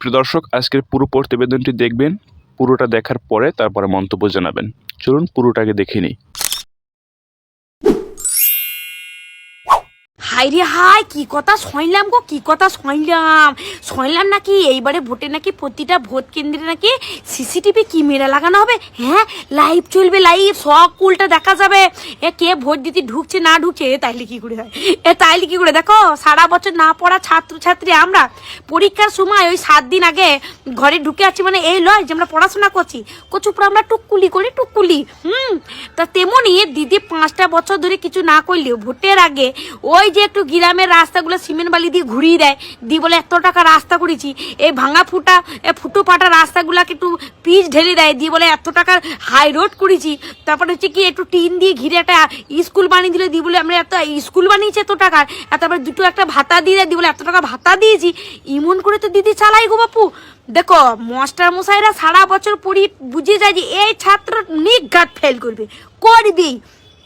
প্রিয় দর্শক, আজকের পুরো প্রতিবেদনটি দেখবেন। পুরোটা দেখার পরে তারপরে মন্তব্য জানাবেন। চলুন পুরোটাকে দেখে নিই। হাই রে হাই, কি কথা শুনলাম গো, কি কথা শুনলাম নাকি এইবারে ভোটে নাকি প্রতিটা ভোট কেন্দ্রে নাকি সিসিটিভি ক্যামেরা লাগানো হবে। হ্যাঁ, লাইভ চলবে, লাইভ সব উল্টা দেখা যাবে। কে ভোট দিতে ঢুকছে না ঢুকছে, তাইলে কি করে হয়? তাইলে কি করে? দেখো, সারা বছর না পড়া ছাত্রছাত্রী আমরা পরীক্ষার সময় ওই 7 দিন আগে ঘরে ঢুকে আছি, মানে এই লয় যে আমরা পড়াশোনা করছি, কচুপুর আমরা টুককুলি করি টুককুলি। তা তেমনি দিদি 5টা বছর ধরে কিছু না করলেও ভোটের আগে ওই যে একটু গ্রামের রাস্তাগুলো সিমেন্ট বালি দিয়ে ঘুরিয়ে দেয়, দিয়ে বলে এত টাকা রাস্তা করেছি। এই ভাঙা ফুটো ফাটা রাস্তাগুলাকে একটু পিচ ঢেলে দেয়, দিয়ে বলে এত টাকার হাই রোড করেছি। তারপরে হচ্ছে কি একটু টিন দিয়ে ঘিরে একটা স্কুল বানিয়ে দিলে, দিয়ে বলে আমরা এত স্কুল বানিয়েছি এত টাকার। তারপরে দুটো একটা ভাতা দিয়ে দেয়, দিয়ে বলে এত টাকা ভাতা দিয়েছি। ইমন করে তো দিদি চালাই গো বাপু। দেখো, মাস্টার মশাইরা সারা বছর পড়ি বুঝে যায় যে এই ছাত্র নিঘাত ফেল করবেই,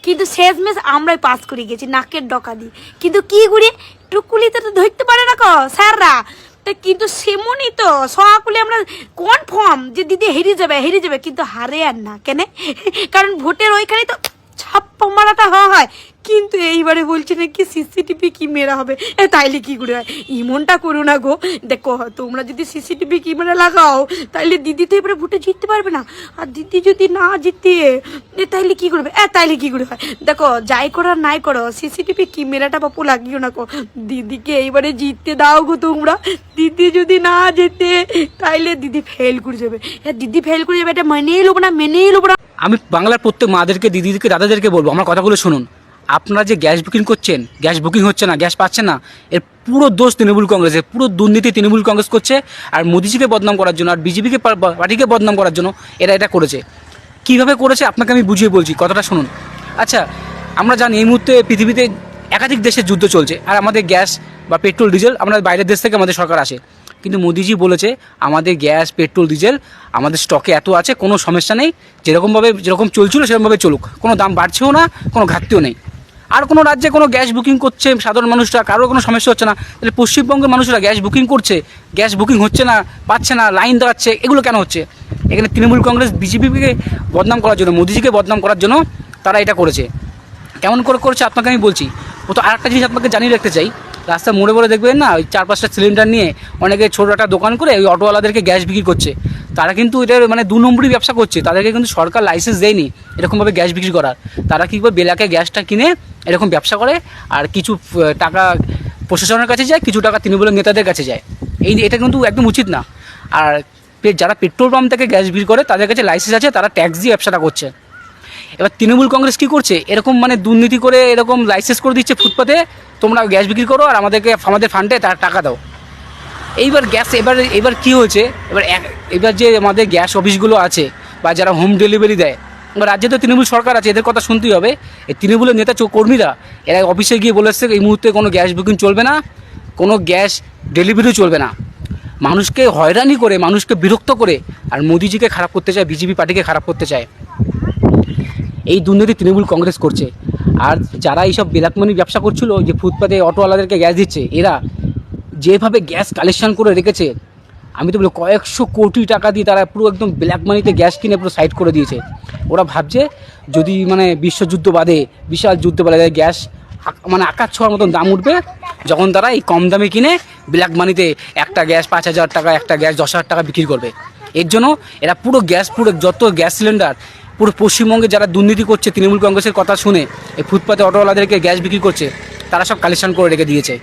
কিন্তু শেষমেশ আমরাই পাস করে গেছি নাকের ডকা দিয়ে। কিন্তু কি করি, টুকুলিতে তো ধরতে পারে না কো স্যাররা। তা কিন্তু সেমনই তো সকলে আমরা কনফার্ম যে দিদি হেরে যাবে, কিন্তু হারে আর না কেন? কারণ ভোটের ওইখানে তো ছাপ্পা মারাটা হয়। কিন্তু এইবারে বলছে নাকি সিসিটিভি ক্যামেরা হবে। তাইলে কি করে হয়? ইমনটা করো না গো। দেখো, তোমরা যদি সিসিটিভি ক্যামেরা লাগাও তাইলে দিদি তো এবারে ভোটে জিততে পারবে না। আর দিদি যদি না জিতে তাইলে কি করবে? তাইলে কি করে হয়? দেখো, যাই করো আর নাই করো, সিসিটিভি ক্যামেরাটা বাপু লাগিও না গো। দিদিকে এইবারে জিততে দাও গো তোমরা। দিদি যদি না জেতে তাইলে দিদি ফেল করে যাবে। দিদি ফেল করে যাবে, এটা মেনেই লোব না। আমি বাংলার প্রত্যেক মাদেরকে, দিদিদেরকে, দাদাদেরকে বলবো, আমার কথাগুলো শুনুন। আপনারা যে গ্যাস বুকিং করছেন, গ্যাস বুকিং হচ্ছে না, গ্যাস পাচ্ছেন না, এর পুরো দোষ তৃণমূল কংগ্রেসের। পুরো দুর্নীতি তৃণমূল কংগ্রেস করছে। আর মোদিজিকে বদনাম করার জন্য আর বিজেপিকে পার্টিকে বদনাম করার জন্য এটা করেছে। কিভাবে করেছে আপনাকে আমি বুঝিয়ে বলছি, কথাটা শুনুন। আচ্ছা, আমরা জানি এই মুহূর্তে পৃথিবীতে একাধিক দেশের যুদ্ধ চলছে, আর আমাদের গ্যাস বা পেট্রোল ডিজেল আমরা বাইরের দেশ থেকে আমাদের সরকার আসে। কিন্তু মোদিজি বলেছে আমাদের গ্যাস পেট্রোল ডিজেল আমাদের স্টকে এত আছে, কোনো সমস্যা নেই, যেরকম চলছিল সেরকমভাবে চলুক, কোনো দাম বাড়ছেও না, কোনো ঘাটতিও নেই। আর কোনো রাজ্যে কোনো গ্যাস বুকিং করছে সাধারণ মানুষরা, কারোর কোনো সমস্যা হচ্ছে না, তাহলে পশ্চিমবঙ্গের মানুষরা গ্যাস বুকিং করছে, গ্যাস বুকিং হচ্ছে না, পাচ্ছে না, লাইন দাঁড়াচ্ছে, এগুলো কেন হচ্ছে? এখানে তৃণমূল কংগ্রেস বিজেপিকে বদনাম করার জন্য, মোদিজিকে বদনাম করার জন্য তারা এটা করেছে। কেমন করে করেছে আপনাকে আমি বলছি। ও তো আরেকটা জিনিস আপনাকে জানিয়ে রাখতে চাই, রাস্তার মোড়ে দেখবেন না, ওই 4-5টা সিলিন্ডার নিয়ে অনেকে ছোটো একটা দোকান করে ওই অটোওয়ালাদেরকে গ্যাস বিক্রি করছে। তারা কিন্তু এটার মানে 2 নম্বরই ব্যবসা করছে। তাদেরকে কিন্তু সরকার লাইসেন্স দেয়নি এরকমভাবে গ্যাস বিক্রি করার। তারা কী করে বেলাকে গ্যাসটা কিনে এরকম ব্যবসা করে, আর কিছু টাকা প্রশাসনের কাছে যায়, কিছু টাকা তৃণমূলের নেতাদের কাছে যায়। এটা কিন্তু একদম উচিত না। আর যারা পেট্রোল পাম্প থেকে গ্যাস বিক্রি করে তাদের কাছে লাইসেন্স আছে, তারা ট্যাক্স দিয়ে ব্যবসাটা করছে। এবার তৃণমূল কংগ্রেস কী করছে, এরকম মানে দুর্নীতি করে এরকম লাইসেন্স করে দিচ্ছে ফুটপাতে, তোমরা গ্যাস বিক্রি করো আর আমাদের ফান্ডে তার টাকা দাও। এইবার গ্যাস এবার কী হয়েছে, এবার যে আমাদের গ্যাস অফিসগুলো আছে বা যারা হোম ডেলিভারি দেয়, এবার রাজ্যে তো তৃণমূল সরকার আছে, এদের কথা শুনতেই হবে। এই তৃণমূলের নেতা কর্মীরা এরা অফিসে গিয়ে বলে এসছে এই মুহূর্তে কোনো গ্যাস বুকিং চলবে না, কোনো গ্যাস ডেলিভারিও চলবে না। মানুষকে হয়রানি করে, মানুষকে বিরক্ত করে, আর মোদিজিকে খারাপ করতে চায়, বিজেপি পার্টিকে খারাপ করতে চায়। এই দুর্নীতি তৃণমূল কংগ্রেস করছে। আর যারা এইসব ব্ল্যাক মানি ব্যবসা করছিল, যে ফুটপাতে অটোওয়ালাদেরকে গ্যাস দিচ্ছে, এরা যেভাবে গ্যাস কালেকশন করে রেখেছে, আমি তো বলি কয়েকশো কোটি টাকা দিয়ে তারা পুরো একদম ব্ল্যাক মানিতে গ্যাস কিনে পুরো সাইড করে দিয়েছে। ওরা ভাবছে যদি মানে বিশ্বযুদ্ধ বাদে, বিশাল যুদ্ধ বাদে গ্যাস মানে আকাশ ছোঁয়ার মতন দাম উঠবে, যখন তারা এই কম দামে কিনে ব্ল্যাক মানিতে একটা গ্যাস 5,000 টাকা, একটা গ্যাস 10,000 টাকা বিক্রি করবে। এর জন্য এরা পুরো যত গ্যাস সিলিন্ডার পুরো পশ্চিমবঙ্গে যারা দুর্নীতি করছে তৃণমূল কংগ্রেসের কথা শুনে, এই ফুটপাতে অটোওয়ালাদেরকে গ্যাস বিক্রি করছে, তারা সব কালেকশন করে রেখে দিয়েছে।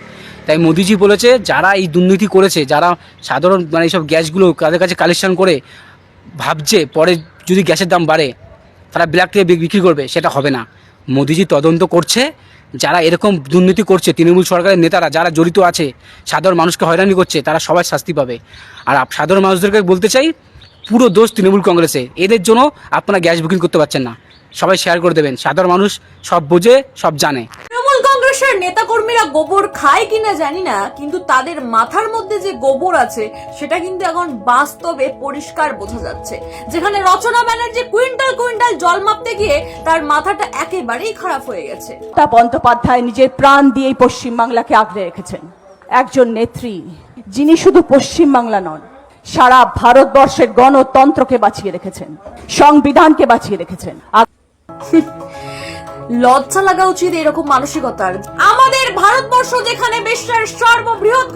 তাই মোদিজি বলেছে যারা এই দুর্নীতি করেছে, যারা সাধারণ মানে এইসব গ্যাসগুলো তাদের কাছে কালেকশন করে ভাবছে পরে যদি গ্যাসের দাম বাড়ে তারা ব্ল্যাক থেকে বিক্রি করবে, সেটা হবে না। মোদিজি তদন্ত করছে, যারা এরকম দুর্নীতি করছে তৃণমূল সরকারের নেতারা যারা জড়িত আছে, সাধারণ মানুষকে হয়রানি করছে, তারা সবাই শাস্তি পাবে। আর সাধারণ মানুষদেরকে বলতে চাই, পুরো দোষ তৃণমূল কংগ্রেসে। এদের জন্য আপনারা গ্যাস বুকিং করতে পারছেন না। সবাই শেয়ার করে দেবেন, সাধারণ মানুষ সব বোঝে, সব জানে। তৃণমূল কংগ্রেসের নেতাকর্মীরা গোবর খায় কিনা জানি না, কিন্তু তাদের মাথার মধ্যে যে গোবর আছে সেটা কিন্তু এখন বাস্তবে পরিষ্কার বোঝা যাচ্ছে। যেখানে রচনা ব্যানার্জি কুইন্টাল জল মাপতে গিয়ে তার মাথাটা একেবারেই খারাপ হয়ে গেছে। মমতা বন্দ্যোপাধ্যায় নিজের প্রাণ দিয়ে পশ্চিমবাংলাকে আগলে রেখেছেন। একজন নেত্রী যিনি শুধু পশ্চিমবাংলা নন, সারা ভারতবর্ষের গণতন্ত্রকে বাঁচিয়ে রেখেছেন, সংবিধানকে বাঁচিয়ে রেখেছেন। লজ্জা লাগা উচিত এরকম মানসিকতার। আমাদের ভারতবর্ষ যেখানে বিশ্বের সর্ববৃহৎ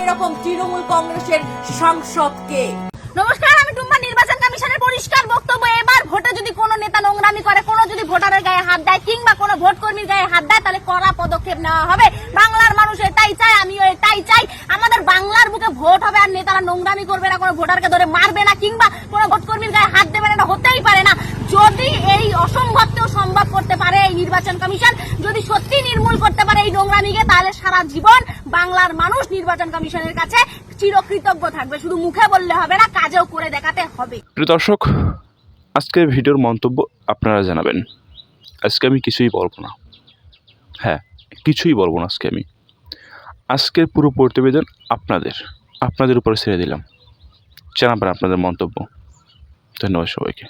এরকম তৃণমূল কংগ্রেসের সাংসদকে। নমস্কার, আমি টুম্পা। নির্বাচন কমিশনের পরিষ্কার বক্তব্য, এবার ভোটে যদি কোনো নেতা নোংরামি করে, কোনো যদি ভোটারের গায়ে হাত দেয় কিংবা কোনো ভোট কর্মীর গায়ে হাত দেয়, তাহলে কড়া পদক্ষেপ নেওয়া হবে। বাংলার মানুষ এটাই চায়, আমিও এটাই চাই। আমাদের বাংলার বুকে ভোট হবে আর নেতারা নোংরামি করবে না, কোনো ভোটারকে ধরে মারবে না কিংবা কোনো ভোট কর্মীর গায়ে হাত দেবে না, এটা হতেই পারে না। যদি এই অসম্ভবকেও সম্ভব করতে পারে এই নির্বাচন কমিশন, যদি সত্যি নির্মূল করতে পারে এই নোংরামিকে, তাহলে সারা জীবন বাংলার মানুষ নির্বাচন কমিশনের কাছে চিরকৃতজ্ঞ থাকবে। শুধু মুখে বললে হবে না, কাজেও করে দেখাতে হবে। প্রিয় দর্শক, আজকের ভিডিওর মন্তব্য আপনারা জানাবেন। আজকে আমি কিছুই বলবো না, হ্যাঁ কিছুই বলবো না আজকে আমি। আজকের পুরো প্রতিবেদন আপনাদের উপরে ছেড়ে দিলাম। জানাবেন আপনাদের মন্তব্য। ধন্যবাদ সবাইকে।